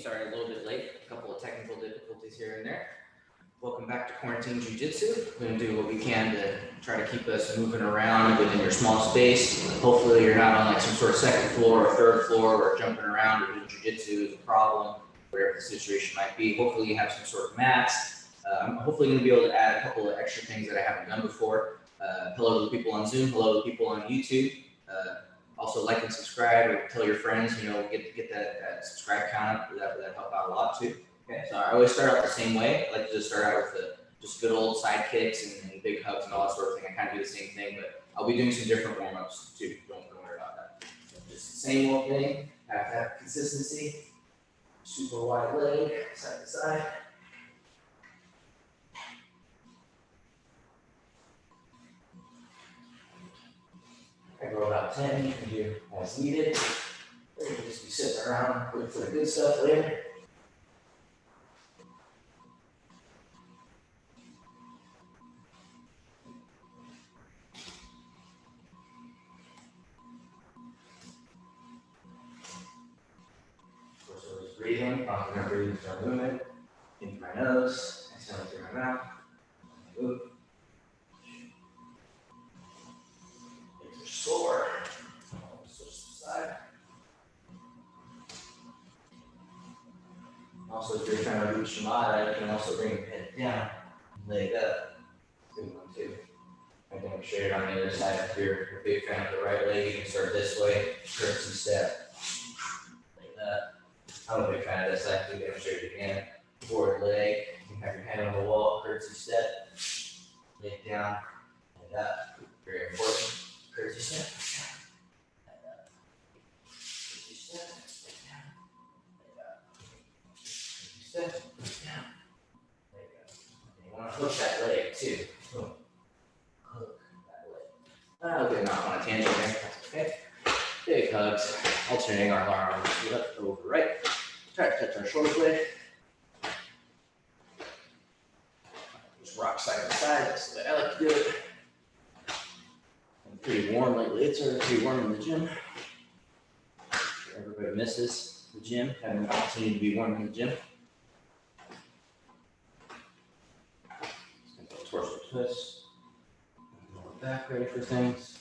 Sorry, a little bit late. A couple of technical difficulties here and there. Welcome back to Quarantine Jiu Jitsu. We're going to do what we can to try to keep us moving around within your small space. Hopefully you're not on like some sort of second floor or third floor or jumping around or doing Jiu Jitsu is a problem, whatever the situation might be. Hopefully you have some sort of mats. I'm hopefully going to be able to add a couple of extra things that I haven't done before. Hello to the people on Zoom. Hello to the people on YouTube. Also like and subscribe or tell your friends, get that subscribe count up. That would help out a lot too. Okay, so I always start out the same way. I like to just start out with just good old side kicks and big hugs and all that sort of thing. I kind of do the same thing, but I'll be doing some different warm-ups too. Don't worry about that. Just the same old thing. Have to have consistency. Super wide leg, side to side. I go about 10, you can do as needed. Or you can just be sitting around waiting for the good stuff later. Of course, always breathing. I'm going to breathe through movement. In through my nose, exhaling through my mouth. Move. Slower. Switch to the side. Also, if you're trying to do Shimada, you can also bring your head down, leg up. Good one too. I demonstrated on the other side. If you're a big fan of the right leg, you can start this way, curtsy step, like that. I'm a big fan of this side. We demonstrate it again. Forward leg. You can have your hand on the wall, curtsy step, leg down, like that. Very important. Curtsy step, like that. Curtsy step, like down, like that. Curtsy step, down, there you go. And you want to hook that leg too. Boom. Hook that leg. I'll get off on a tangent there. That's okay. Big hugs. Alternating our arms left over right. Try to touch our shoulder blade. Just rock side to side. That's the way I like to do it. Pretty warm lately. It's pretty warm in the gym. Everybody misses the gym, having an opportunity to be warm in the gym. Just gonna go torso twist. Lower back, ready for things.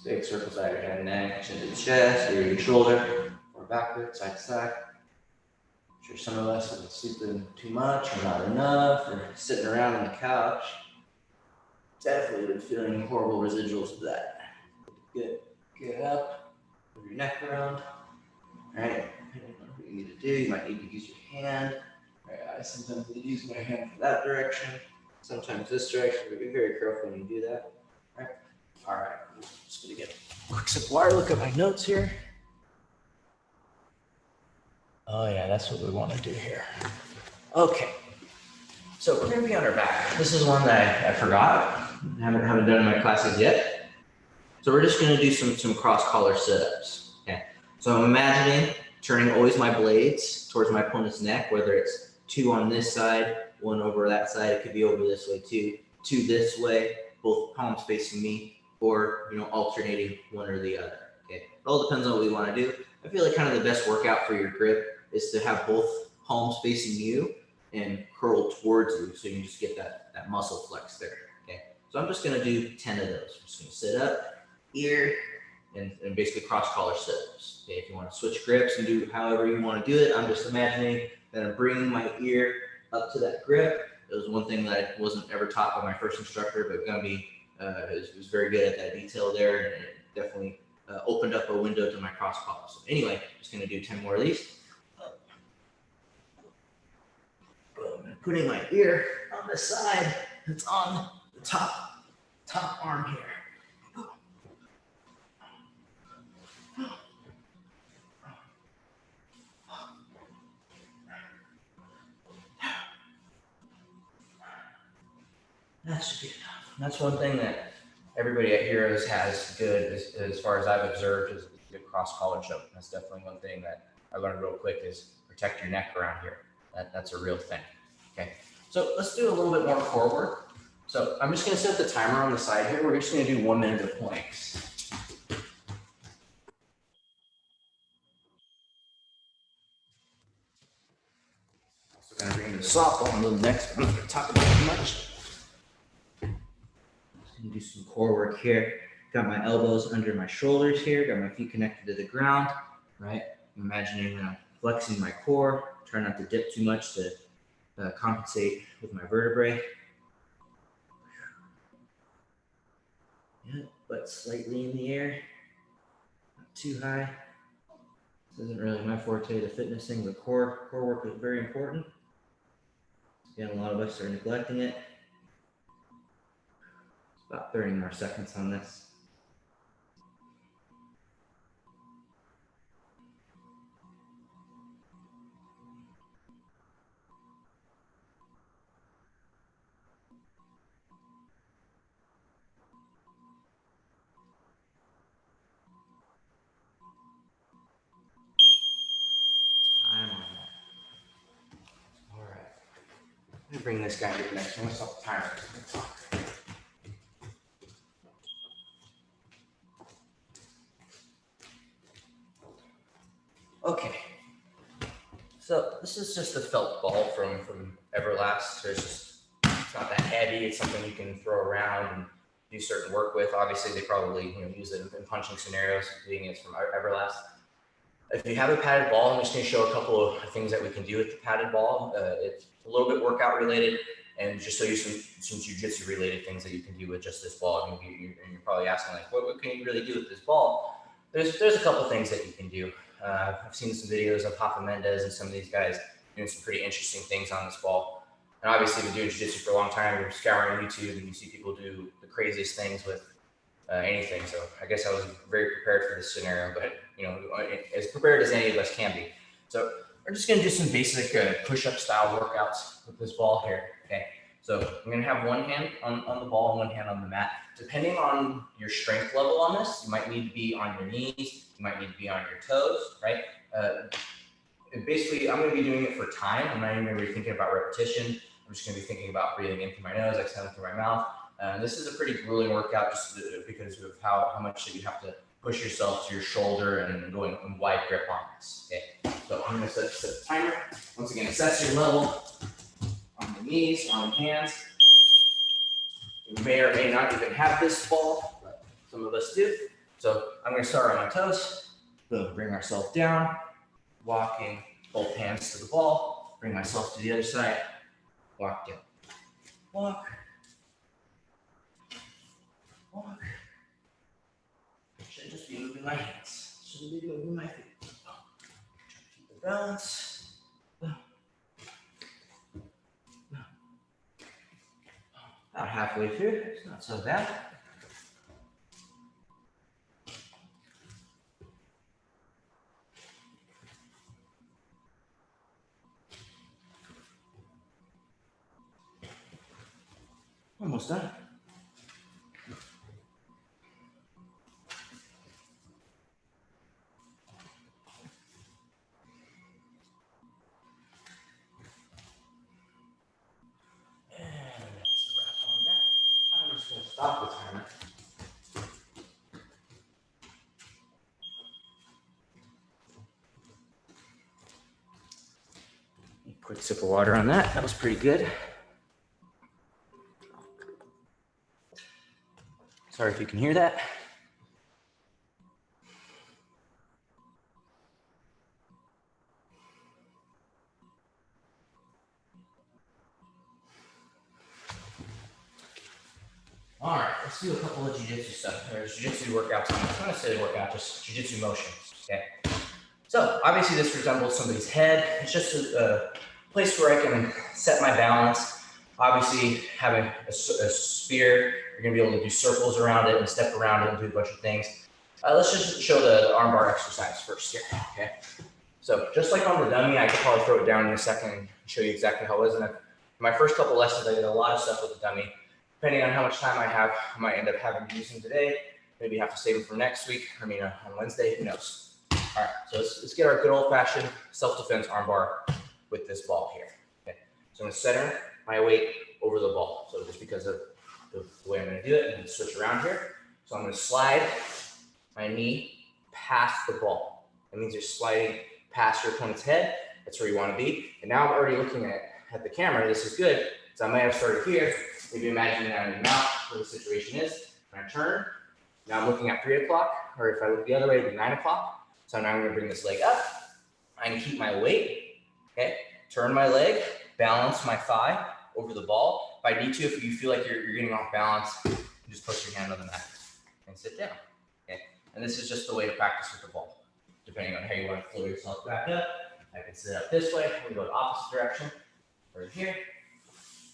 Big circles out of your head and neck, chin to the chest, ear to your shoulder, or backward, side to side. I'm sure some of us have been sleeping too much or not enough, or sitting around on the couch. Definitely been feeling horrible residuals of that. Good. Get up, move your neck around. All right, depending on what you need to do, you might need to use your hand. All right, I sometimes need to use my hand for that direction, sometimes this direction, but be very careful when you do that. All right. All right, I'm just gonna get a quick sip of water, look at my notes here. Oh yeah, that's what we wanna do here. Okay, so we're gonna be on our back. This is one that I forgot, haven't done in my classes yet. So we're just gonna do some cross collar sit-ups, okay? So I'm imagining turning always my blades towards my opponent's neck, whether it's 2 on this side, 1 over that side, it could be over this way too, 2 this way, both palms facing me, or alternating one or the other. Okay, it all depends on what we want to do. I feel like kind of the best workout for your grip is to have both palms facing you and curl towards you, so you just get that muscle flex there. Okay, so I'm just going to do 10 of those. I'm just going to sit up here and basically cross collar sit-ups. Okay, if you want to switch grips and do however you want to do it, I'm just imagining that I'm bringing my ear up to that grip. It was one thing that I wasn't ever taught by my first instructor, but Gumby was very good at that detail there, and it definitely opened up a window to my cross collar. So anyway, just going to do 10 more of these. Boom. Putting my ear on the side that's on the top arm here. That should be enough. And that's one thing that everybody at Heroes has good, as far as I've observed, is a good cross collar choke. That's definitely one thing that I learned real quick is protect your neck around here. That's a real thing. Okay, so let's do a little bit more core work. So I'm just going to set the timer on the side here. We're just going to do 1 minute of planks. Also going to bring the softball into the next. I'm not going to talk about it too much. Just going to do some core work here. Got my elbows under my shoulders here. Got my feet connected to the ground. Right. I'm imagining flexing my core. Try not to dip too much to compensate with my vertebrae. Yeah, but slightly in the air, not too high. This isn't really my forte, the fitness thing, but core work is very important. Again, a lot of us are neglecting it. It's about 30 more seconds on this. Time on that. All right. Let me bring this guy to the next one. Let's stop the timer. Okay. So this is just a felt ball from Everlast. It's not that heavy. It's something you can throw around and do certain work with. Obviously, they probably use it in punching scenarios, being it's from Everlast. If you have a padded ball, I'm just going to show a couple of things that we can do with the padded ball. It's a little bit workout related, and just show you some jiu-jitsu related things that you can do with just this ball. I mean, you're probably asking like, what can you really do with this ball? There's a couple things that you can do. I've seen some videos of Rafa Mendez and some of these guys doing some pretty interesting things on this ball. And obviously, been doing jiu-jitsu for a long time. You're scouring YouTube, and you see people do the craziest things with anything. So I guess I was very prepared for this scenario, but as prepared as any of us can be. So we're just going to do some basic push-up style workouts with this ball here. Okay. So I'm going to have one hand on the ball and one hand on the mat. Depending on your strength level on this, you might need to be on your knees. You might need to be on your toes, right? And basically, I'm going to be doing it for time. I'm not even going to be thinking about repetition. I'm just going to be thinking about breathing in through my nose, exhaling through my mouth. This is a pretty grueling workout just because of how much that you have to push yourself to your shoulder and going in wide grip on this. Okay, so I'm going to set the timer. Once again, assess your level on the knees, on the hands. You may or may not even have this ball, but some of us do. So I'm going to start on my toes. Boom, bring ourselves down, walking both hands to the ball, bring myself to the other side, walk down, walk. Walk. Shouldn't just be moving my hands. Shouldn't be moving my feet. Keep the balance. About halfway through. It's not so bad. Almost done. Stop the timer. Quick sip of water on that. That was pretty good. Sorry if you can hear that. All right, let's do a couple of jiu-jitsu stuff. There's jiu-jitsu workouts. I'm not going to say workout, just jiu-jitsu motions. Okay. So obviously this resembles somebody's head. It's just a place where I can set my balance. Obviously having a spear, you're going to be able to do circles around it and step around it and do a bunch of things. Let's just show the armbar exercise first here. Okay. So just like on the dummy, I could probably throw it down in a second and show you exactly how it was. And my first couple lessons, I did a lot of stuff with the dummy. Depending on how much time I have, I might end up having to use them today. Maybe have to save them for next week. On Wednesday, who knows? All right, so let's get our good old-fashioned self-defense armbar with this ball here. Okay, so I'm gonna center my weight over the ball. So just because of the way I'm gonna do it, I'm gonna switch around here. So I'm gonna slide my knee past the ball. That means you're sliding past your opponent's head. That's where you wanna be. And now I'm already looking at the camera. This is good. So I might have started here. Maybe imagine that I'm out where the situation is. When I turn, now I'm looking at 3 o'clock, or if I look the other way, it'd be 9 o'clock. So now I'm gonna bring this leg up. I can keep my weight, okay? Turn my leg, balance my thigh over the ball. If I need to, if you feel like you're getting off balance, you just push your hand on the mat and sit down, okay? And this is just the way to practice with the ball. Depending on how you want to flow yourself back up, I can sit up this way, we go the opposite direction, right here.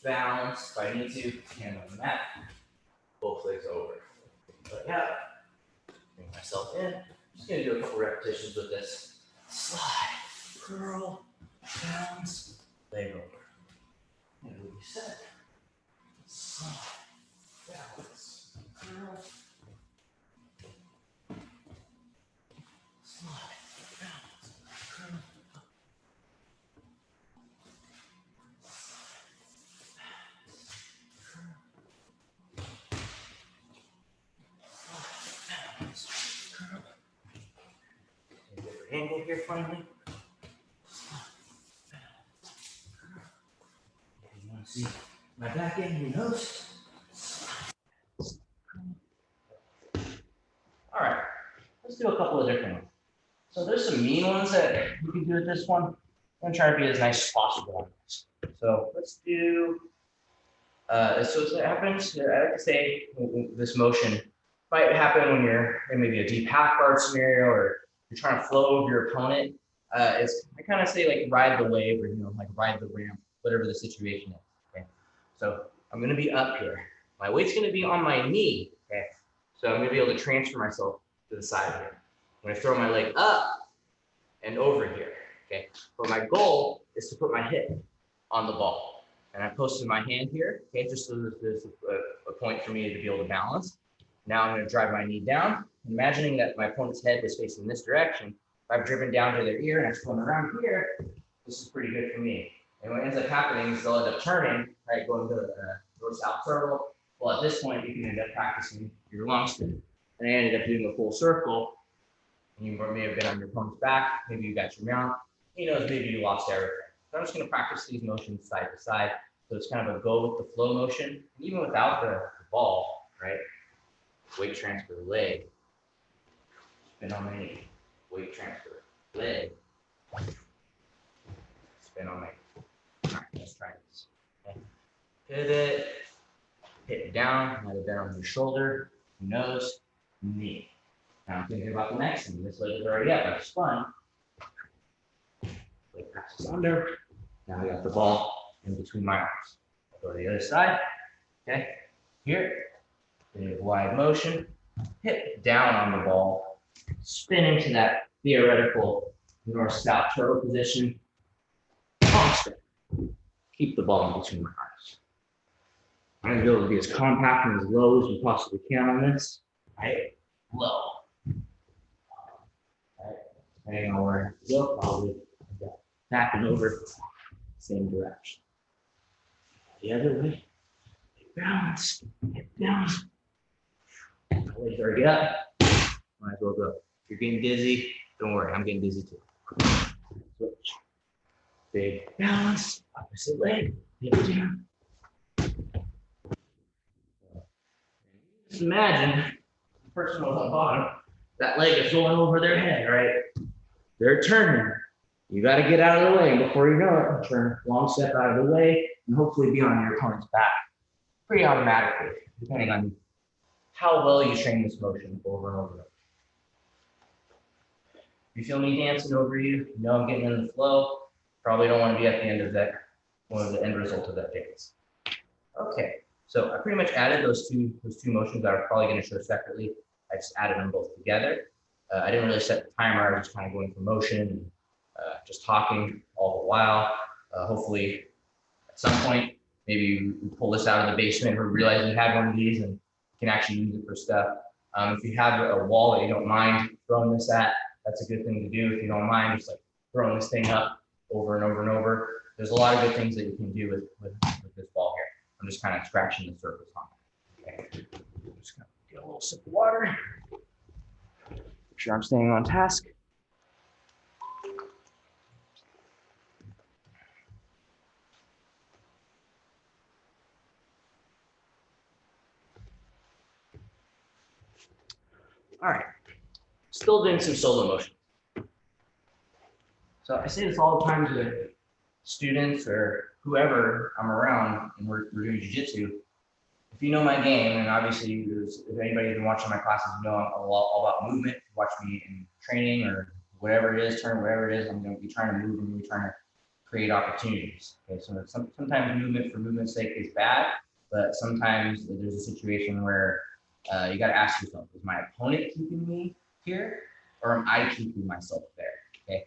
Balance, if I need to, hand on the mat, both legs over. Leg out, bring myself in. I'm just gonna do a couple repetitions with this. Slide, curl, balance, leg over. And reset. Slide, balance, curl. Slide, balance, curl. Angle here finally. You want to see my back end, your nose. All right, let's do a couple of different ones. So there's some mean ones that you can do with this one. I'm gonna try to be as nice as possible on this. So let's do, so it happens, I like to say this motion might happen when you're in maybe a deep half guard scenario, or you're trying to flow over your opponent. I kind of say like ride the wave, or like ride the ramp, whatever the situation is. Okay, so I'm gonna be up here. My weight's gonna be on my knee. Okay, so I'm gonna be able to transfer myself to the side here. I'm gonna throw my leg up and over here. Okay, but my goal is to put my hip on the ball, and I posted my hand here. Okay, just so there's a point for me to be able to balance. Now I'm going to drive my knee down, imagining that my opponent's head is facing this direction. If I've driven down to their ear and I'm going around here, this is pretty good for me. And what ends up happening is they'll end up turning, right, going to the north-south circle. Well, at this point, you can end up practicing your long spin. And I ended up doing a full circle, and you may have been on your opponent's back. Maybe you got your mount. Who knows, maybe you lost everything. So I'm just going to practice these motions side to side. So it's kind of a go with the flow motion, and even without the ball, right? Weight transfer, leg. Spin on my knee. Weight transfer, leg. Spin on my knee. All right, let's try this. Okay. Pivot, hit down, might have been on your shoulder, nose, knee. Now I'm thinking about the next one. This leg is already up, I spun. Leg passes under. Now I got the ball in between my arms. I'll go to the other side. Okay, here. Big wide motion, hip down on the ball, spin into that theoretical north-south turtle position. Constant. Keep the ball in between my arms. I'm going to be able to be as compact and as low as we possibly can on this. Right? Low. Right? Depending on where I go, probably back and over, same direction. The other way. Balance. Hip down. Legs already up. Might as well go. If you're getting dizzy, don't worry, I'm getting dizzy too. Switch. Big balance, opposite leg, hip down. Just imagine the person on the bottom, that leg is going over their head, right? They're turning. You got to get out of the way before you know it. Turn long step out of the way and hopefully be on your opponent's back pretty automatically, depending on how well you train this motion over and over. If you feel me dancing over you, you know I'm getting in the flow. Probably don't want to be at the end of that, one of the end result of that dance. Okay, so I pretty much added those two motions that are probably going to show separately. I just added them both together. I didn't really set the timer. I was just kind of going for motion and just talking all the while. Hopefully, at some point, maybe you pull this out of the basement or realize you have one of these and can actually use it for stuff. If you have a wall that you don't mind throwing this at, that's a good thing to do if you don't mind just like throwing this thing up over and over and over. There's a lot of good things that you can do with this ball here. I'm just kind of scratching the surface on it. Okay. I'm just gonna get a little sip of water. Make sure I'm staying on task. All right, still doing some solo motion. So I say this all the time to students or whoever I'm around and we're doing jiu-jitsu. If you know my game, and obviously if anybody's been watching my classes, you know I'm all about movement. If you watch me in training or whatever it is, whatever it is, I'm going to be trying to move and be trying to create opportunities. Okay, so sometimes movement for movement's sake is bad, but sometimes there's a situation where you got to ask yourself, is my opponent keeping me here or am I keeping myself there? Okay.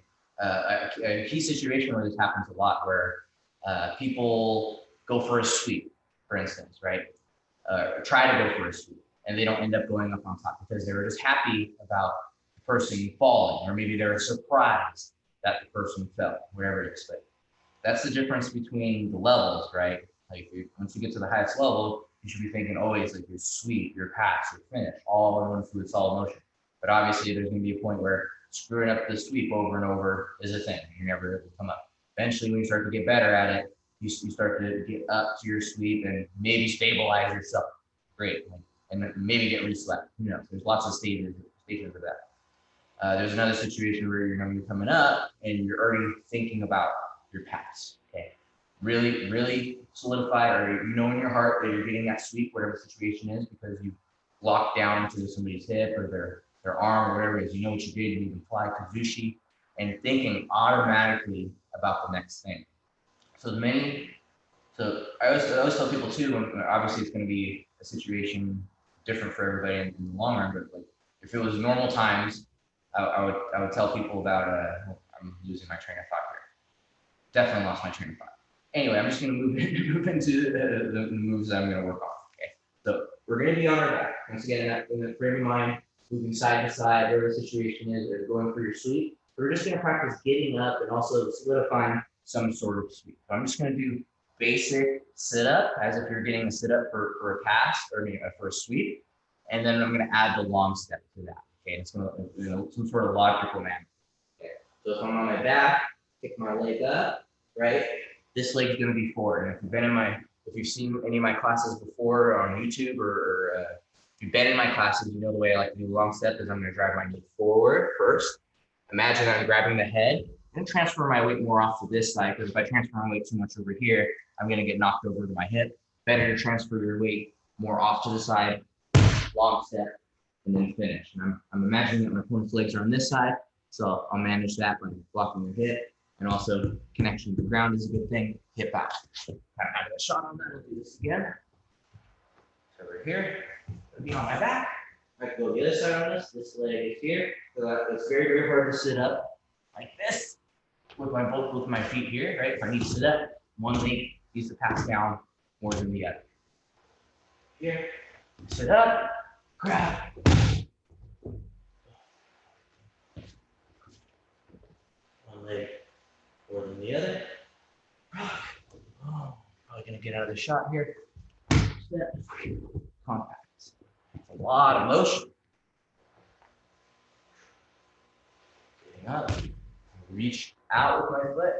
A key situation where this happens a lot where people go for a sweep, for instance, right? Try to go for a sweep and they don't end up going up on top because they were just happy about the person falling, or maybe they're surprised that the person fell, wherever it is. But that's the difference between the levels, right? Like once you get to the highest level, you should be thinking always like your sweep, your pass, your finish, all in one fluid solid motion. But obviously there's gonna be a point where screwing up the sweep over and over is a thing. You're never able to come up. Eventually, when you start to get better at it, you start to get up to your sweep and maybe stabilize yourself. Great. And maybe get reslept. Who knows? There's lots of stages of that. There's another situation where you're going to be coming up and you're already thinking about your pass. Okay. Really solidify, or you know in your heart that you're getting that sweep, whatever the situation is, because you locked down into somebody's hip or their arm or whatever it is. You know what you did. You can fly kazushi and you're thinking automatically about the next thing. So I always tell people too, when obviously it's going to be a situation different for everybody in the long run, but like if it was normal times, I would tell people about, I'm losing my train of thought here. Definitely lost my train of thought. Anyway, I'm just going to move into the moves that I'm going to work on. Okay. So we're going to be on our back. Once again, in the frame of mind, moving side to side, whatever the situation is, or going for your sweep. We're just going to practice getting up and also solidifying some sort of sweep. So I'm just going to do basic sit-up as if you're getting a sit-up for a pass or for a sweep. And then I'm going to add the long step to that. Okay, it's going to, some sort of logical manner. Okay, so if I'm on my back, pick my leg up, right? This leg's going to be forward. And if you've seen any of my classes before on YouTube or if you've been in my classes, you know the way I like to do long step is I'm going to drive my knee forward first. Imagine I'm grabbing the head and transfer my weight more off to this side, because if I transfer my weight too much over here, I'm going to get knocked over to my hip. Better to transfer your weight more off to the side, long step, and then finish. And I'm imagining that my opponent's legs are on this side, so I'll manage that by blocking your hip, and also connection to the ground is a good thing. Hip out. Kind of having a shot on that. I'll do this again. So we're here. I'll be on my back. I can go the other side on this. This leg is here. So it's very hard to sit up like this with my feet here, right? If I need to sit up, one leg needs to pass down more than the other. Here, sit up, grab. One leg more than the other. Oh, probably gonna get out of the shot here. Step, contact. A lot of motion. Getting up, reach out with my foot,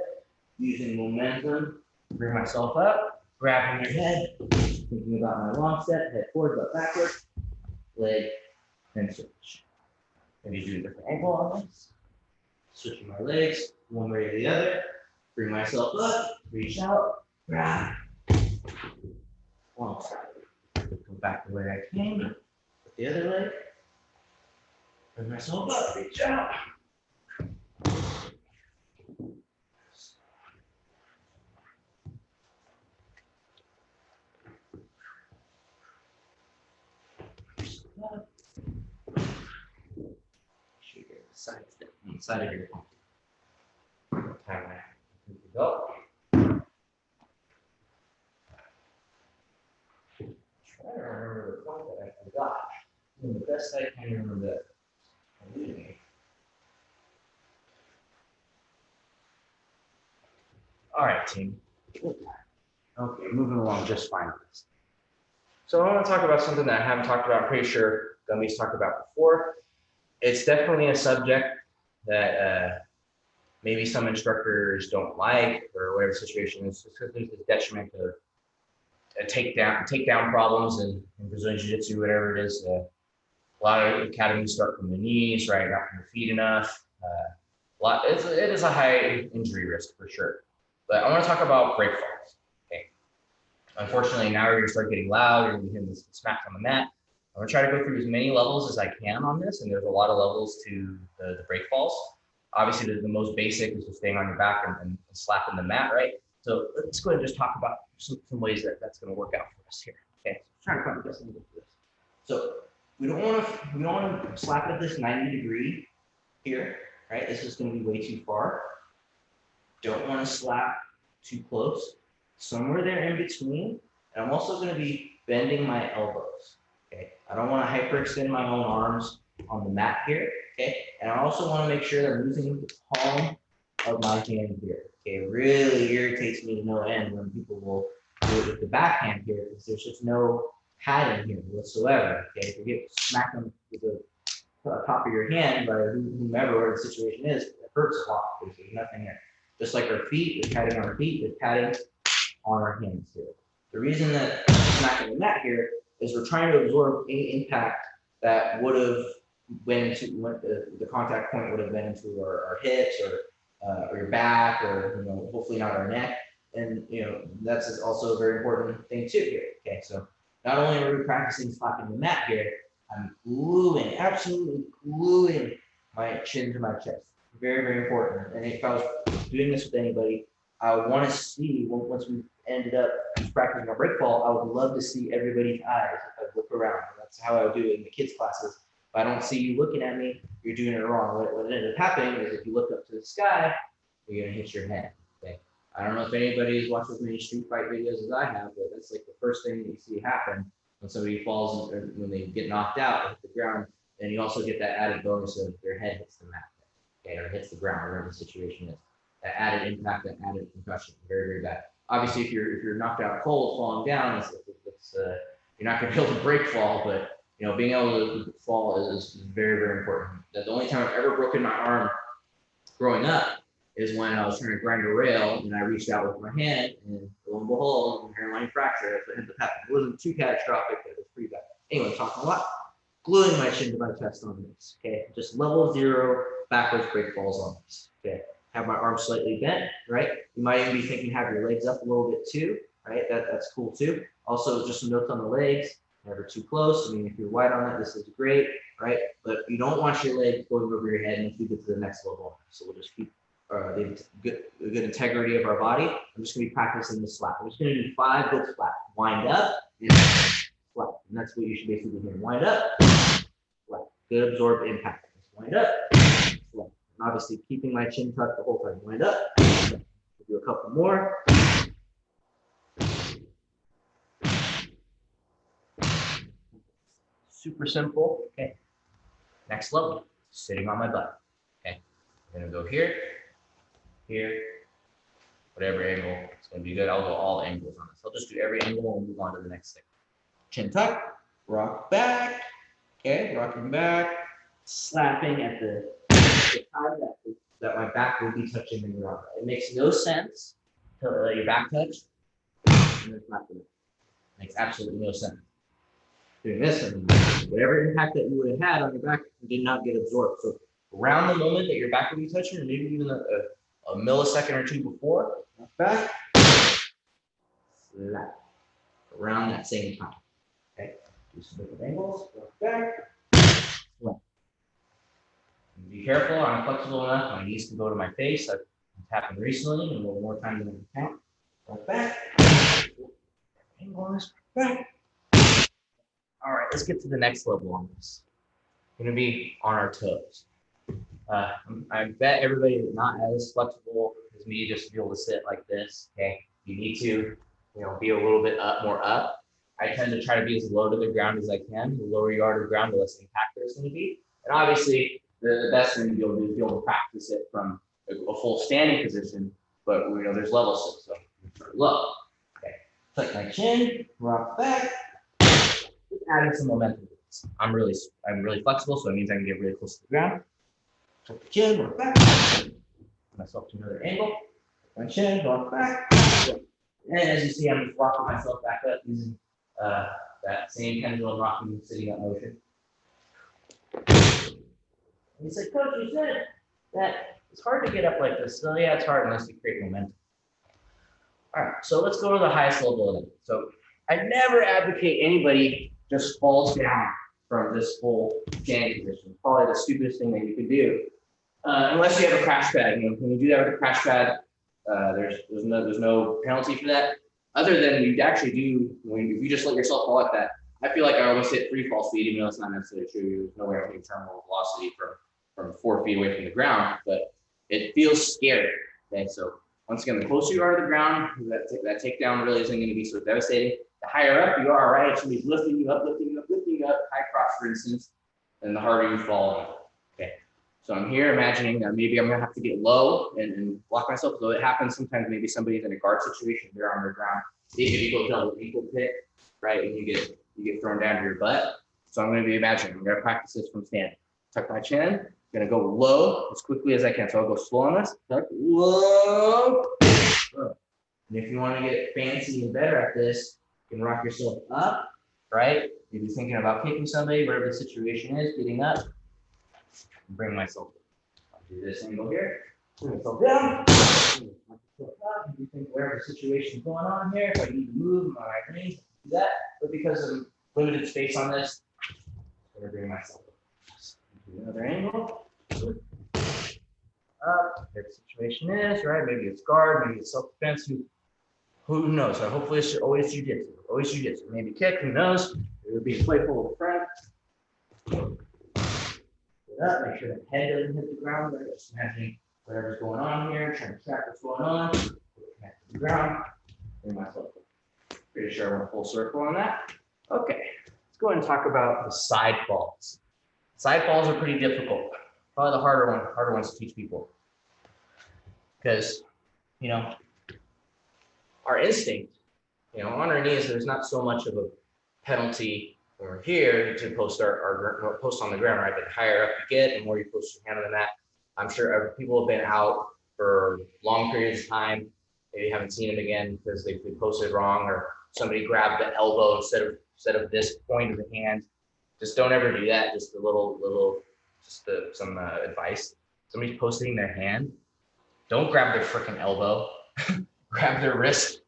using momentum to bring myself up, grabbing your head, thinking about my long step, head forward, but backwards, leg, and switch. Maybe do a different angle on this. Switching my legs, one way or the other, bring myself up, reach out, grab, long side. Go back the way I came, with the other leg, bring myself up, reach out. Side step on the side of your pump. Time to go. Try to remember the point that I forgot. And the best I can remember that I'm leaving. All right, team. Okay, moving along just fine with this. So I want to talk about something that I haven't talked about. I'm pretty sure Gumby's talked about before. It's definitely a subject that maybe some instructors don't like, or whatever the situation is, because there's a detriment to takedown problems in Brazilian Jiu-Jitsu, whatever it is. A lot of academies start from the knees, right, not from the feet enough. It is a high injury risk for sure. But I want to talk about break falls. Okay. Unfortunately, now you're going to start getting loud. You're going to be hitting this smack on the mat. I'm going to try to go through as many levels as I can on this, and there's a lot of levels to the break falls. Obviously, the most basic is just staying on your back and slapping the mat, right? So let's go ahead and just talk about some ways that's going to work out for us here. Okay, so trying to find the best angle for this. So we don't want to slap at this 90-degree here, right? This is going to be way too far. Don't want to slap too close. Somewhere there in between. And I'm also going to be bending my elbows. Okay, I don't want to hyperextend my own arms on the mat here. Okay, and I also want to make sure that I'm using the palm of my hand here. Okay, it really irritates me to no end when people will do it with the backhand here, because there's just no padding here whatsoever. Okay, if you get smacked on with the top of your hand by whomever, whatever the situation is, it hurts a lot because there's nothing there. Just like our feet, there's padding on our feet, there's padding on our hands here. The reason that I'm smacking the mat here is we're trying to absorb any impact that would have went into the contact point would have been into our hips or your back, or hopefully not our neck. And that's also a very important thing too here. Okay, so not only are we practicing slapping the mat here, I'm absolutely gluing my chin to my chest. Very, very important. And if I was doing this with anybody, I want to see, once we ended up practicing our break fall, I would love to see everybody's eyes if I look around. That's how I would do it in the kids' classes. If I don't see you looking at me, you're doing it wrong. What ended up happening is if you look up to the sky, you're going to hit your head. Okay. I don't know if anybody has watched as many street fight videos as I have, but that's like the first thing that you see happen when somebody falls, or when they get knocked out, hit the ground. And you also get that added bonus of their head hits the mat, okay, or hits the ground, whatever the situation is. That added impact, that added concussion, very, very bad. Obviously, if you're knocked out cold, falling down, you're not going to be able to break fall, but being able to fall is very, very important. The only time I've ever broken my arm growing up is when I was trying to grind a rail and I reached out with my hand, and lo and behold, hairline fracture. That's what ended up happening. It wasn't too catastrophic, but it was pretty bad. Anyway, I'm talking a lot. Gluing my chin to my chest on this. Okay, just level 0 backwards break falls on this. Okay, have my arm slightly bent, right? You might even be thinking have your legs up a little bit too, right? That's cool too. Also, just some notes on the legs. Never too close. I mean, if you're wide on that, this is great, right? But you don't want your leg going over your head until you get to the next level. So we'll just keep the good integrity of our body. I'm just going to be practicing the slap. I'm just going to do 5 good slaps. Wind up, slap. And that's what you should basically do here. Wind up, slap. Good absorbed impact. Just wind up, slap. And obviously keeping my chin tucked the whole time. Wind up, slap. We'll do a couple more. Super simple. Okay. Next level, sitting on my butt. Okay. I'm gonna go here, whatever angle. It's gonna be good. I'll go all angles on this. I'll just do every angle and move on to the next thing. Chin tuck, rock back. Okay, rocking back, slapping at the time that my back will be touching the ground. It makes no sense to let your back touch and then slap it. Makes absolutely no sense. Doing this, and whatever impact that you would have had on your back did not get absorbed. So around the moment that your back would be touching, or maybe even a millisecond or two before, back, slap, around that same time. Okay, do some different angles, back, slap. Be careful, I'm flexible enough, my knees can go to my face. I've happened recently, and a little more time than I can count. Back, angles, back. All right, let's get to the next level on this. We're gonna be on our toes. I bet everybody is not as flexible as me just to be able to sit like this. Okay, you need to, be a little bit more up. I tend to try to be as low to the ground as I can. The lower you are to the ground, the less impact there's going to be. And obviously, the best thing to be able to do is be able to practice it from a full standing position. but we know there's levels, so start low. Okay, tuck my chin, rock back, just adding some momentum. I'm really flexible, so it means I can get really close to the ground. Tuck the chin, rock back, myself to another angle. My chin, rock back, and as you see, I'm just rocking myself back up using that same pendulum rocking sitting up motion. And he said, Coach, you said that it's hard to get up like this. So yeah, it's hard unless you create momentum. All right, so let's go to the highest level of it. So I never advocate anybody just falls down from this full standing position. Probably the stupidest thing that you could do, unless you have a crash pad. You know, when you do that with a crash pad, there's no penalty for that. Other than you actually do if you just let yourself fall like that. I feel like I almost hit free fall speed, even though it's not necessarily true. There's no way I'm getting terminal velocity from 4 feet away from the ground, but it feels scary. Okay, so once again, the closer you are to the ground, that takedown really isn't going to be so devastating. The higher up you are, right, it's going to be lifting you up, high cross, for instance, and the harder you fall. Okay, so I'm here imagining that maybe I'm going to have to get low and block myself. So it happens sometimes. Maybe somebody's in a guard situation, they're on their ground. If you go double equal pick, right, and you get thrown down to your butt. So I'm going to be imagining. I'm going to practice this from standing. Tuck my chin. I'm going to go low as quickly as I can. So I'll go slow on this. Tuck, low. And if you want to get fancy and better at this, you can rock yourself up, right? If you're thinking about kicking somebody, whatever the situation is, getting up, bring myself up. I'll do this angle here. Bring myself down. If you think whatever the situation is going on here, if I need to move my right knee, do that. But because of limited space on this, I'm going to bring myself up. Do another angle. Up. Whatever the situation is, right? Maybe it's guard, maybe it's self-defense. Who knows? So hopefully it's always jiu-jitsu. Maybe kick, who knows? It would be playful with friends. Get up, make sure the head doesn't hit the ground. Right? Just imagining whatever's going on here, trying to track what's going on. Connect to the ground. Bring myself up. Pretty sure I went full circle on that. Okay, let's go ahead and talk about the side falls. Side falls are pretty difficult. Probably the harder ones to teach people. Because, you know, our instinct, you know, on our knees, there's not so much of a penalty over here to post our post on the ground, right? But the higher up you get and more you post your hand on the mat. I'm sure people have been out for long periods of time. Maybe haven't seen them again because they posted wrong or somebody grabbed the elbow instead of this point of the hand. Just don't ever do that. Just some advice. Somebody's posting their hand. Don't grab their freaking elbow. Grab their wrist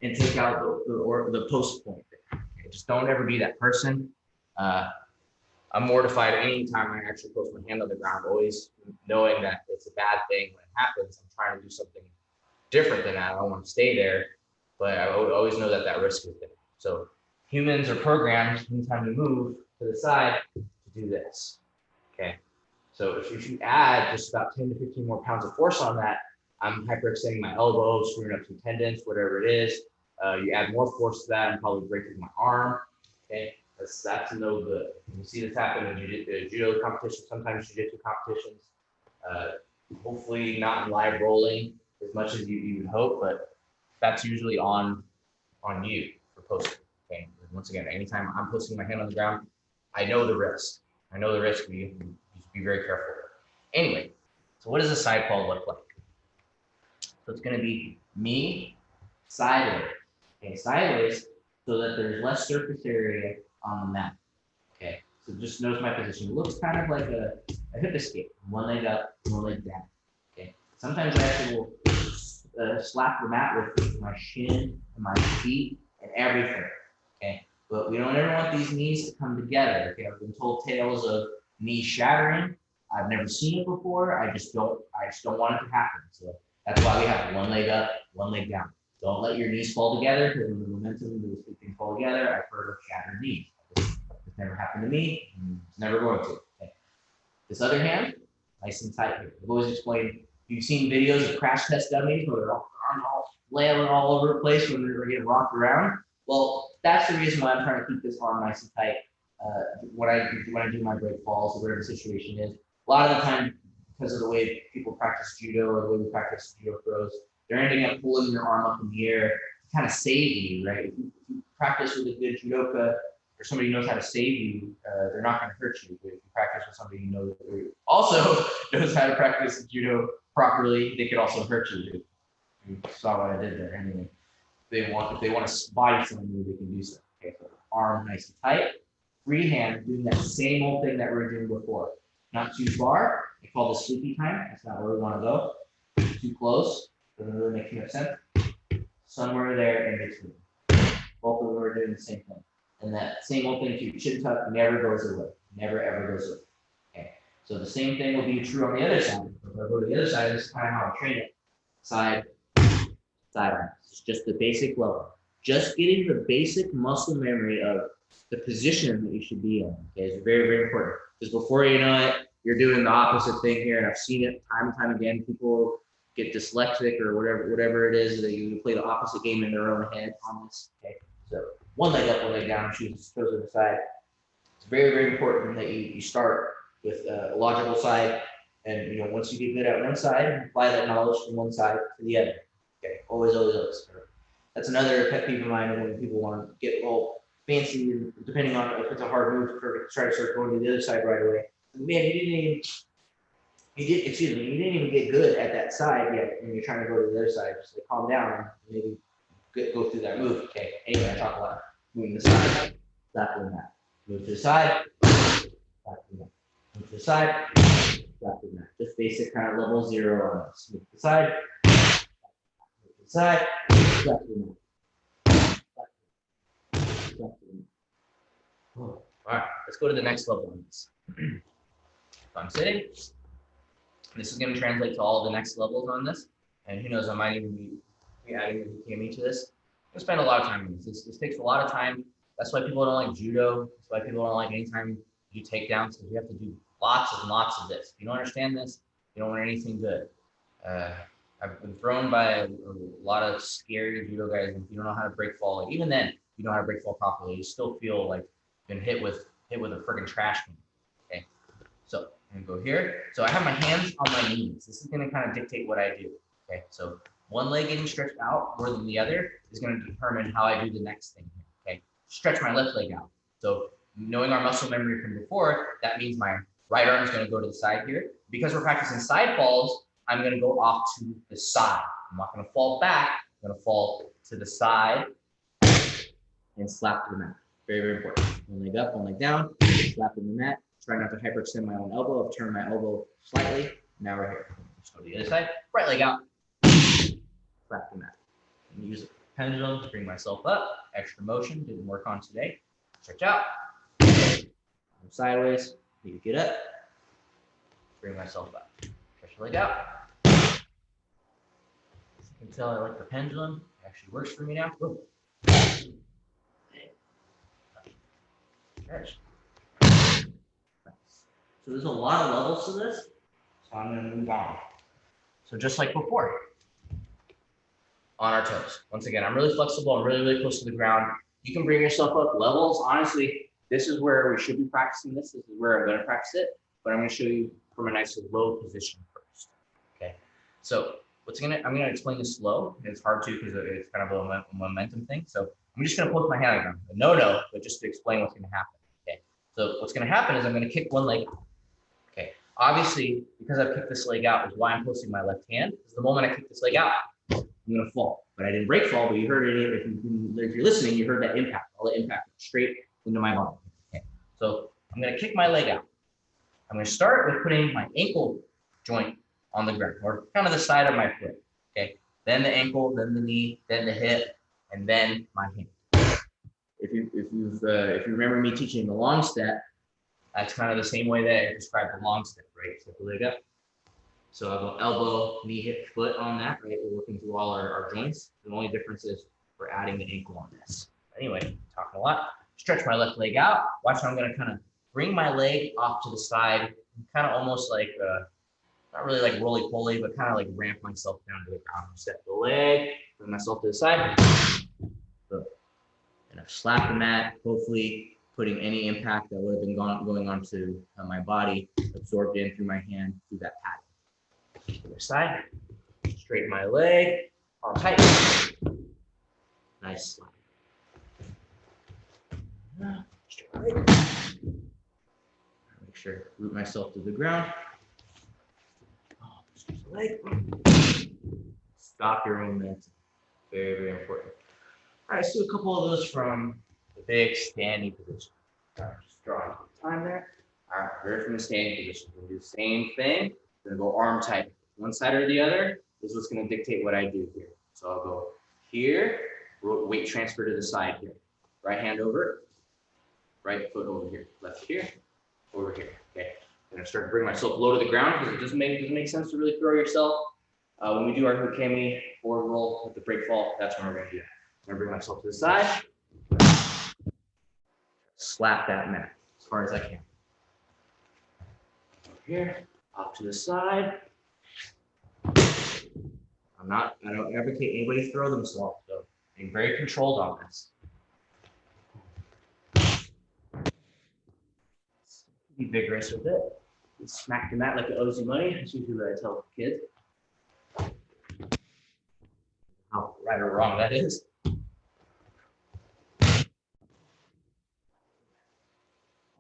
and take out the post point. Okay, just don't ever be that person. I'm mortified anytime I actually post my hand on the ground, always knowing that it's a bad thing when it happens. I'm trying to do something different than that. I don't want to stay there, but I always know that risk is there. So humans are programmed anytime we move to the side to do this. Okay. So if you add just about 10 to 15 more pounds of force on that, I'm hyperextending my elbow, screwing up some tendons, whatever it is. You add more force to that, I'm probably breaking my arm. Okay, that's no good. You see this happen in judo competitions, sometimes jiu-jitsu competitions. Hopefully not in live rolling as much as you would hope, but that's usually on you for posting. Okay, and once again, anytime I'm posting my hand on the ground, I know the risk. You just be very careful. Anyway, so what does a side fall look like? So it's going to be me sideways. Okay, sideways so that there's less surface area on the mat. Okay, so just notice my position. It looks kind of like a hip escape. One leg up, one leg down. Okay, sometimes I actually will slap the mat with my shin and my feet and everything. Okay, but we don't ever want these knees to come together. Okay, I've been told tales of knees shattering. I've never seen it before. I just don't want it to happen. So that's why we have one leg up, one leg down. Don't let your knees fall together because when the momentum, those two things fall together, I've heard of shattered knees. It's never happened to me. It's never going to. Okay. This other hand, nice and tight here. I've always explained, you've seen videos of crash test dummies where they're all flailing all over the place when they're getting rocked around. Well, that's the reason why I'm trying to keep this arm nice and tight when I do my break falls or whatever the situation is. A lot of the time, because of the way people practice judo or the way we practice judo throws, they're ending up pulling your arm up in the air to kind of save you, right? If you practice with a good judoka or somebody who knows how to save you, they're not going to hurt you. But if you practice with somebody who knows also knows how to practice judo properly, they could also hurt you. You saw what I did there. Anyway, if they want to body someone, they can do so. Okay, so arm nice and tight, free hand, doing that same old thing that we were doing before. Not too far. I call this sleepy time. That's not where we want to go. Too close. Doesn't really make too much sense. Somewhere there in between. Both of them are doing the same thing. And that same old thing too. Chin tuck never goes away. Never ever goes away. Okay. So the same thing will be true on the other side. If I go to the other side, this is kind of how I train it. Side, side arm. It's just the basic level. Just getting the basic muscle memory of the position that you should be in. Okay, it's very, very important. Because before you know it, you're doing the opposite thing here, and I've seen it time and time again. People get dyslexic or whatever it is that you play the opposite game in their own head on this. Okay, so one leg up, one leg down, shoes toes to the side. It's very, very important that you start with a logical side, and once you get good at one side, apply that knowledge from one side to the other. Okay, always, always, always. That's another pet peeve of mine when people want to get all fancy, depending on if it's a hard move to try to start going to the other side right away. Man, you didn't even get good at that side yet when you're trying to go to the other side. Just like calm down and maybe go through that move. Okay, anyway, I talk a lot. Moving the side, slap to the mat. Move to the side, slap to the mat. Move to the side, slap to the mat. Just basic kind of level 0 on this. Move to the side, move to the side, slap to the mat. All right, let's go to the next level on this. If I'm sitting, this is going to translate to all the next levels on this. And who knows, I might even be adding the KME to this. I'm going to spend a lot of time on this. This takes a lot of time. That's why people don't like judo. That's why people don't like anytime you do takedowns, because you have to do lots and lots of this. If you don't understand this, you don't learn anything good. I've been thrown by a lot of scary judo guys, and if you don't know how to break fall, like even then, you know how to break fall properly, you still feel like you've been hit with a freaking trash can. Okay, so I'm gonna go here. So I have my hands on my knees. This is gonna kind of dictate what I do. Okay, so one leg getting stretched out more than the other is gonna determine how I do the next thing here. Okay, stretch my left leg out. So knowing our muscle memory from before, that means my right arm is gonna go to the side here. Because we're practicing side falls, I'm gonna go off to the side. I'm not gonna fall back. I'm gonna fall to the side and slap to the mat. Very, very important. One leg up, one leg down, slap in the mat. Try not to hyperextend my own elbow. I've turned my elbow slightly. Now we're here. Let's go to the other side. Right leg out, slap the mat. And use the pendulum to bring myself up. Extra motion, didn't work on today. Stretch out. I'm sideways, need to get up. Bring myself up. Stretch the leg out. You can tell I like the pendulum. It actually works for me now. Whoa. Stretch. So there's a lot of levels to this. So I'm going to move on. So just like before, on our toes. Once again, I'm really flexible. I'm really, really close to the ground. You can bring yourself up levels. Honestly, this is where we should be practicing this. This is where I'm going to practice it. But I'm going to show you from a nice low position first. Okay. So I'm going to explain this slow. It's hard to because it's kind of a momentum thing. So I'm just going to poke my hand on the ground. No, but just to explain what's going to happen. Okay. So what's going to happen is I'm going to kick one leg out. Okay. Obviously, because I've kicked this leg out is why I'm posting my left hand. Because the moment I kick this leg out, I'm going to fall. But I didn't break fall, but you heard it. If you're listening, you heard that impact. All the impact straight into my body. Okay. So I'm going to kick my leg out. I'm going to start with putting my ankle joint on the ground, or kind of the side of my foot. Okay. Then the ankle, then the knee, then the hip, and then my hand. If you remember me teaching the long step, that's kind of the same way that I described the long step, right? Step the leg up. So I'll go elbow, knee, hip, foot on that, right? We're working through all our joints. The only difference is we're adding the ankle on this. Anyway, talking a lot. Stretch my left leg out. Watch how I'm going to kind of bring my leg off to the side, kind of almost like, not really like roly-poly, but kind of like ramp myself down to the ground. Step the leg, bring myself to the side. Boom. And I've slapped the mat, hopefully putting any impact that would have been going on to my body, absorbed in through my hand, through that pattern. To the side, straighten my leg, Arm tight. Nice slap. Straight leg. Make sure to root myself to the ground. Straight leg. Stop your momentum. Very, very important. All right, let's do a couple of those from the big standing position. All right, just drawing time there. All right, ready from the standing position. We're gonna do the same thing. We're gonna go arm tight. One side or the other is what's gonna dictate what I do here. So I'll go here, weight transfer to the side here. Right hand over, right foot over here. Left here, over here. Okay. I'm gonna start to bring myself low to the ground because it doesn't make sense to really throw yourself. When we do our hukemi forward roll with the break fall, that's when we're gonna do that. I'm gonna bring myself to the side, slap that mat as far as I can. Over here, off to the side. I don't advocate anybody throw themselves, so being very controlled on this. Be vigorous with it. Smack the mat like it owes you money. That's usually what I tell kids. How right or wrong that is.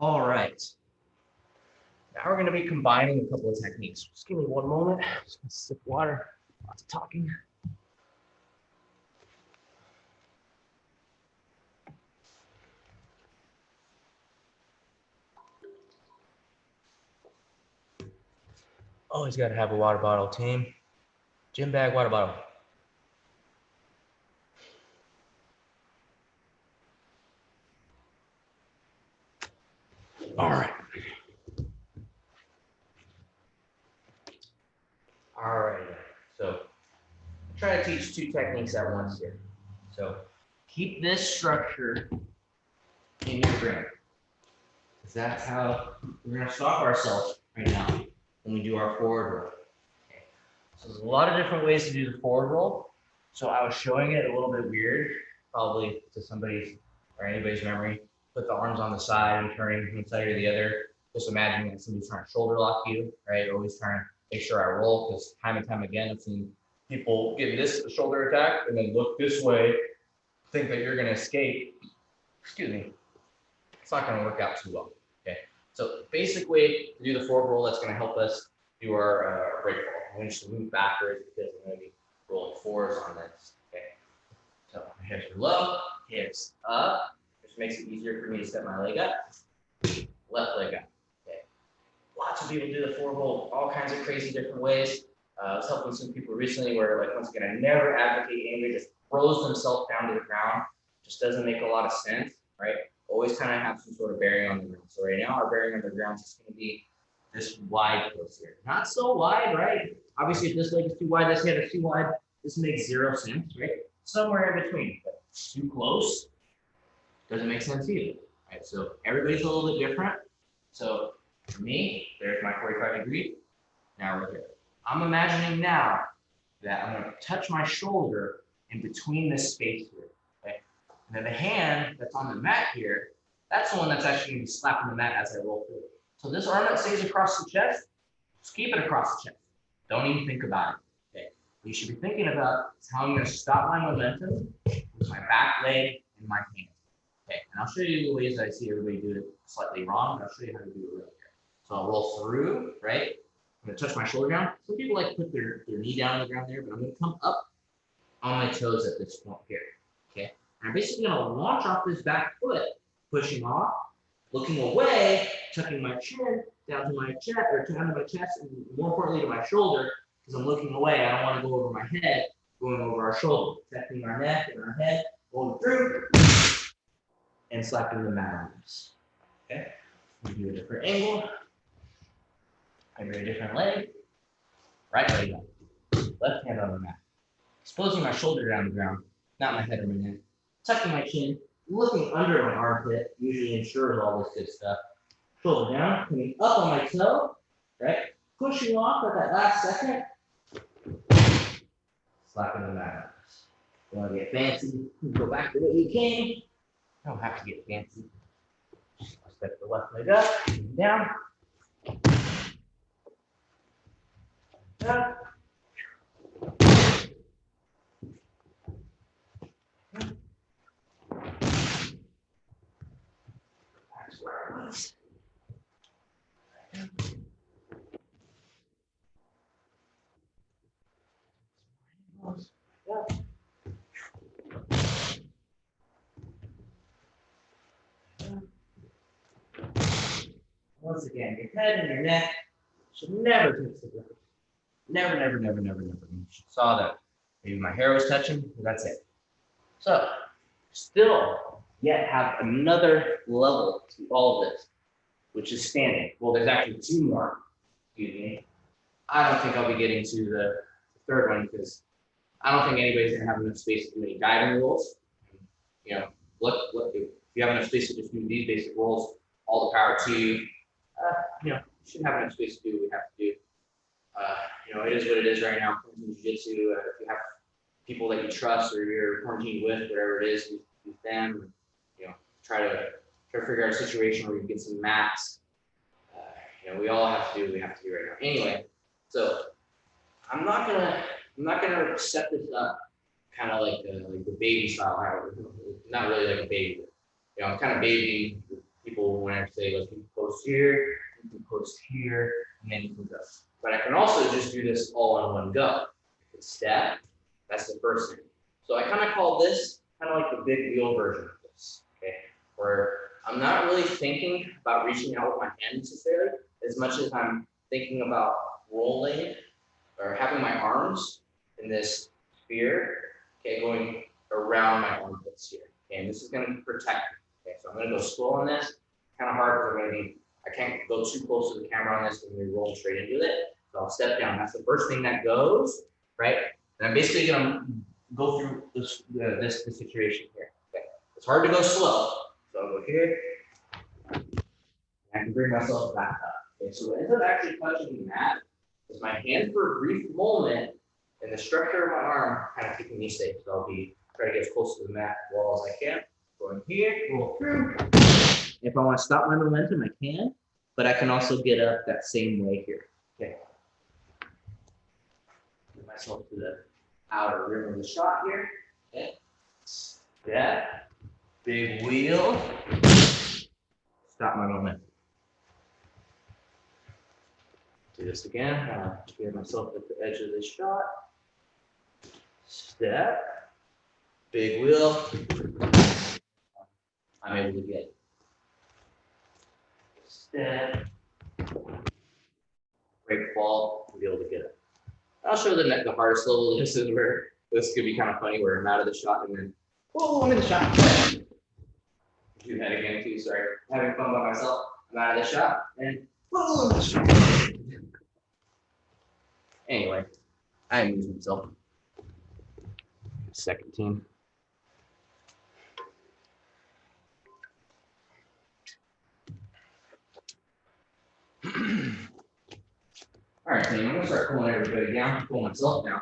All right. Now we're going to be combining a couple of techniques. Just give me one moment. Just gonna sip water. Lots of talking. Always got to have a water bottle, team. Gym bag, water bottle. All right. All right. So try to teach two techniques at once here. So keep this structure in your brain. Because that's how we're going to stop ourselves right now when we do our forward roll. Okay. So there's a lot of different ways to do the forward roll. So I was showing it a little bit weird, probably to somebody's or anybody's memory. Put the arms on the side and turning one side or the other. Just imagining that somebody's trying to shoulder lock you, right? Always trying to make sure I roll, because time and time again, I've seen people get this shoulder attack and then look this way, think that you're going to escape. Excuse me. It's not going to work out too well. Okay. So basic way to do the forward roll that's going to help us do our break roll. I'm going to move backwards because I'm going to be rolling fours on this. Okay. So my hips are low, hips up, which makes it easier for me to step my leg up, left leg up. Okay. Lots of people do the forward roll all kinds of crazy different ways. I was helping some people recently where, like, once again, I never advocate anybody just throws themselves down to the ground. Just doesn't make a lot of sense, right? Always kind of have some sort of bearing on the ground. So right now, our bearing on the ground is going to be this wide close here. Not so wide, right? Obviously, if this leg is too wide, this head is too wide, this makes zero sense, right? Somewhere in between. But too close doesn't make sense either, right? So everybody's a little bit different. So for me, there's my 45 degree. Now we're here. I'm imagining now that I'm going to touch my shoulder in between this space here. Okay? And then the hand that's on the mat here, that's the one that's actually going to be slapping the mat as I roll through. So this arm that stays across the chest, just keep it across the chest. Don't even think about it. Okay? What you should be thinking about is how I'm going to stop my momentum with my back leg and my hand. Okay, and I'll show you the ways I see everybody do it slightly wrong, but I'll show you how to do it right here. So I'll roll through, right? I'm going to touch my shoulder down. Some people like to put their knee down on the ground there, but I'm going to come up on my toes at this point here. Okay, and I'm basically going to launch off this back foot, pushing off, looking away, tucking my chin down to my chest, or down to my chest, and more importantly to my shoulder, because I'm looking away. I don't want to go over my head, going over our shoulder, protecting our neck and our head, going through, and slapping the mat on this. Okay, we do a different angle. I do a different leg. Right leg up. Left hand on the mat. Exposing my shoulder down the ground, not my head or my neck. Tucking my chin, looking under my armpit, usually ensures all this good stuff. Shoulder down, coming up on my toe, right? Pushing off at that last second. Slapping the mat. You want to get fancy, go back the way you came. You don't have to get fancy. Step the left leg up, down. Up. Once. Once again, your head and your neck should never touch the ground. Never, never, never, never, never. You saw that maybe my hair was touching, but that's it. So, still yet have another level to all of this, which is standing. Well, there's actually two more. Excuse me. I don't think I'll be getting to the third one because I don't think anybody's gonna have enough space to do any diving rolls. You know, look, if you have enough space to just do these basic rolls, all the power to you. You know, you should have enough space to do what we have to do. You know, it is what it is right now. Jiu Jitsu. If you have people that you trust or you're quarantined with, whatever it is, with them. You know, try to figure out a situation where you get some mats. You know, we all have to do what we have to do right now. Anyway, so I'm not gonna set this up kind of like the baby style. Not really like a baby. But, you know, I'm kind of babying people when I say, let's post here, you can post here, and then you can go. But I can also just do this all in one go. Step, that's the first thing. So I kind of call this kind of like the big wheel version of this, okay? Where I'm not really thinking about reaching out with my hand necessarily, as much as I'm thinking about rolling or having my arms in this sphere, okay, going around my armpits here. Okay, and this is going to protect me. Okay, so I'm going to go slow on this. Kind of hard because I can't go too close to the camera on this and we roll straight into it. So I'll step down. That's the first thing that goes, right? And I'm basically going to go through this situation here. Okay, it's hard to go slow, so I'll go here. I can bring myself back up. Okay, so what ends up actually touching the mat is my hand for a brief moment, and the structure of my arm kind of keeping me safe. So I'll be trying to get as close to the mat wall as I can. Going here, roll through. If I want to stop my momentum, I can, but I can also get up that same way here. Okay. Get myself to the outer rim of the shot here. Okay. Step, big wheel. Stop my momentum. Do this again. Get myself at the edge of the shot. Step, big wheel. I'm able to get it. Step, break fall, and be able to get it. I'll show the hardest level. This is where this could be kind of funny, where I'm out of the shot and then, whoa, I'm in the shot. Do that again too. Sorry, having fun by myself. I'm out of the shot and whoa, I'm in the shot. Anyway, I amused myself. Second team. All right, team, I'm gonna start pulling everybody down, pull myself down.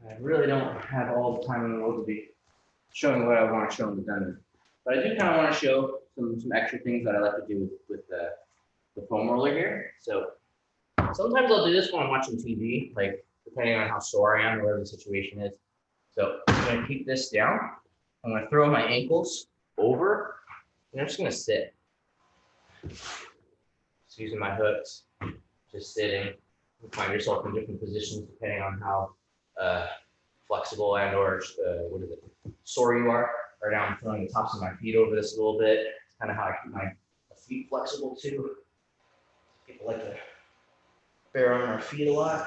I really don't have all the time in the world to be showing what I want to show in the dungeon. But I do kind of want to show some extra things that I like to do with the foam roller here. So sometimes I'll do this when I'm watching TV, like depending on how sore I am or whatever the situation is. So I'm going to keep this down. I'm going to throw my ankles over, and I'm just going to sit. Just using my hooks, just sitting. You find yourself in different positions depending on how flexible and or sore you are. Right now I'm throwing the tops of my feet over this a little bit. It's kind of how I keep my feet flexible too. People like to bear on our feet a lot.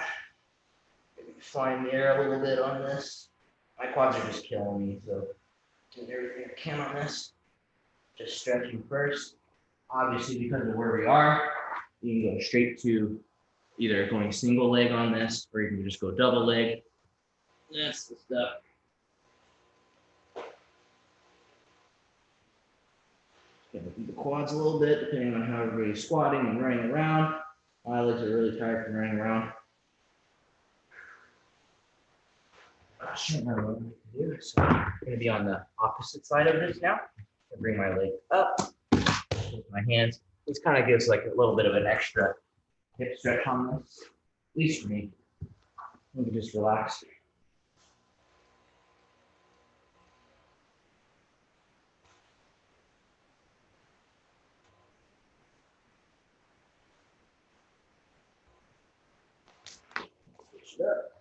Maybe fly in the air a little bit on this. My quads are just killing me, so doing everything I can on this. Just stretching first. Obviously, because of where we are, you can go straight to either going single leg on this, or you can just go double leg. That's the stuff. Gonna beat the quads a little bit, depending on how everybody's squatting and running around. My legs are really tired from running around. So I'm gonna be on the opposite side of this now. I bring my leg up with my hands. This kind of gives like a little bit of an extra hip stretch on this, at least for me. Let me just relax. Push it up.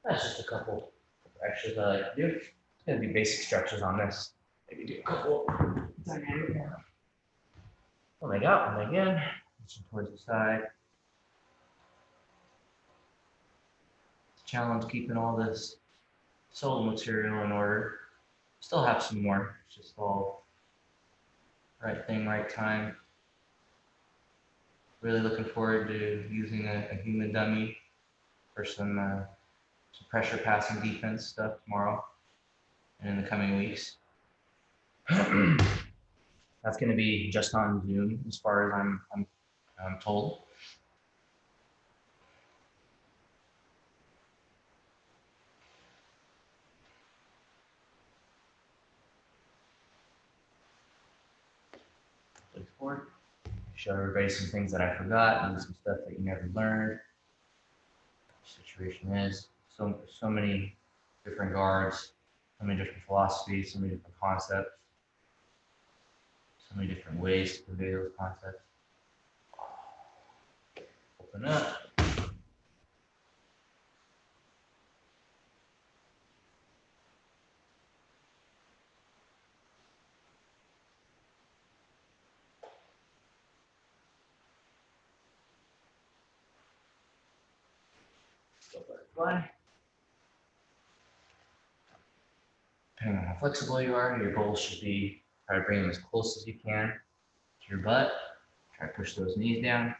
That's just a couple extras I like to do. It's gonna be basic stretches on this. Maybe do a couple dynamic now. One leg out, one leg in, pushing towards the side. Challenge keeping all this sole material in order. Still have some more. It's just all right thing, right time. Really looking forward to using a human dummy for some pressure passing defense stuff tomorrow and in the coming weeks. That's going to be just on Zoom, as far as I'm told. Look forward. Show everybody some things that I forgot and some stuff that you never learned. The situation is so many different guards, so many different philosophies, so many different concepts, so many different ways to convey those concepts. Open up. Go butterfly. Depending on how flexible you are, your goal should be try to bring them as close as you can to your butt. Try to push those knees down.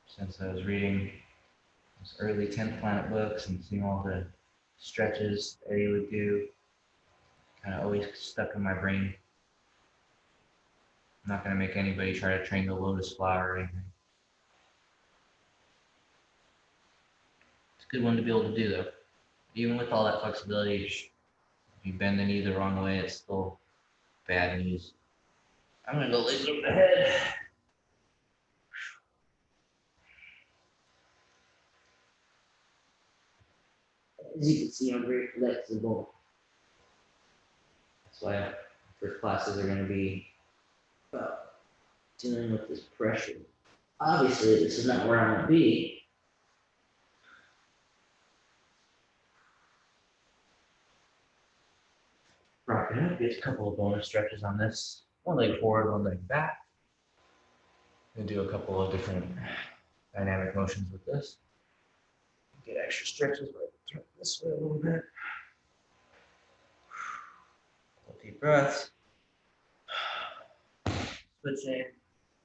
Since I was reading those early 10th Planet books and seeing all the stretches that he would do, kind of always stuck in my brain. I'm not going to make anybody try to train the lotus flower or anything. It's a good one to be able to do though. Even with all that flexibility, if you bend the knee the wrong way, it's still bad knees. I'm going to go laser over the head. As you can see, I'm very flexible. That's why first classes are going to be about dealing with this pressure. Obviously, this is not where I want to be. Rocking up, get a couple of bonus stretches on this. One leg forward, one leg back. I'm going to do a couple of different dynamic motions with this. Get extra stretches, but turn this way a little bit. Deep breaths. Switching.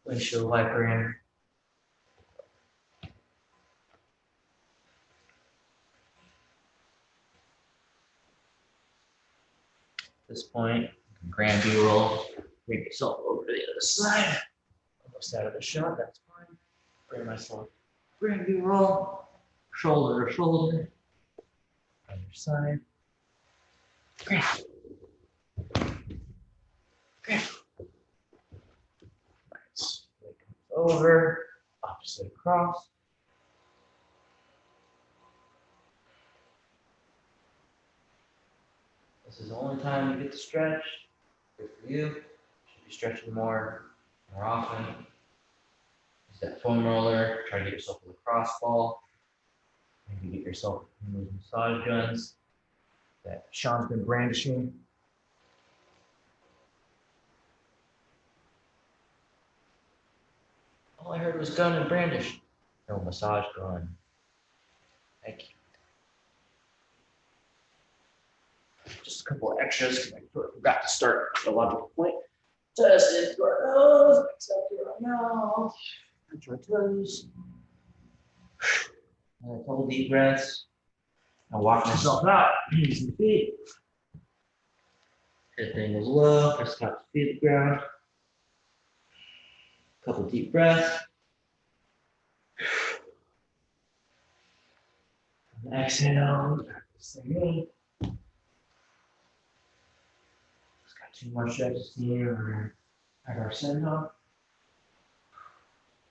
Windshield wiper in. At this point, you can grand B-roll. Bring yourself over to the other side. Almost out of the shot, that's fine. Bring myself grand B-roll. Shoulder to shoulder. Other side. Grand. Grand. Nice. Leg comes over. Opposite across. This is the only time you get to stretch. Good for you. Should be stretching more often. Use that foam roller. Try to get yourself a lacrosse ball. Maybe get yourself one of those massage guns that Sean's been brandishing. All I heard was gun and brandish. No, massage gun. Thank you. Just a couple of extras because I forgot to start at the logical point. Just into our nose, accept your mouth, touch our toes. And a couple deep breaths. I'll walk myself out using the feet. Head angles low, press top to feet the ground. Couple deep breaths. And exhale. Same. 2 more stretches here. We're gonna have our send off.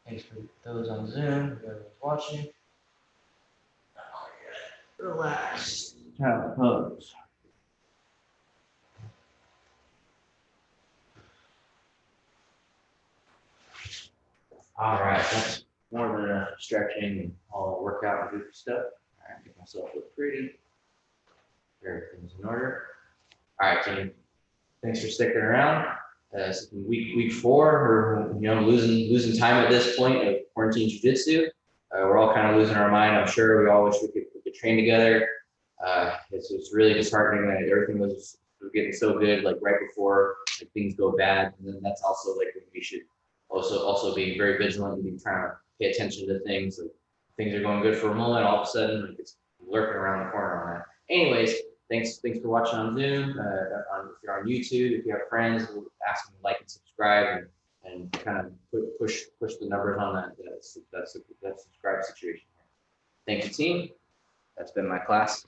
Thanks for those on Zoom, whoever's watching. Relax. Child pose. All right, that's more than enough stretching and all the workout and good stuff. All right, make myself look pretty. Everything's in order. All right, team. Thanks for sticking around. Week 4, or losing time at this point of quarantine jiu-jitsu. We're all kind of losing our mind. I'm sure we all wish we could train together. It's really disheartening that everything was getting so good like right before like, things go bad, and then that's also like we should also be very vigilant and be trying to pay attention to things. Like, things are going good for a moment, all of a sudden like, it's lurking around the corner on that. Anyways, thanks for watching on Zoom. If you're on YouTube, if you have friends, we'll ask them to like and subscribe and kind of push the numbers on that subscribe situation. Thank you, team. That's been my class.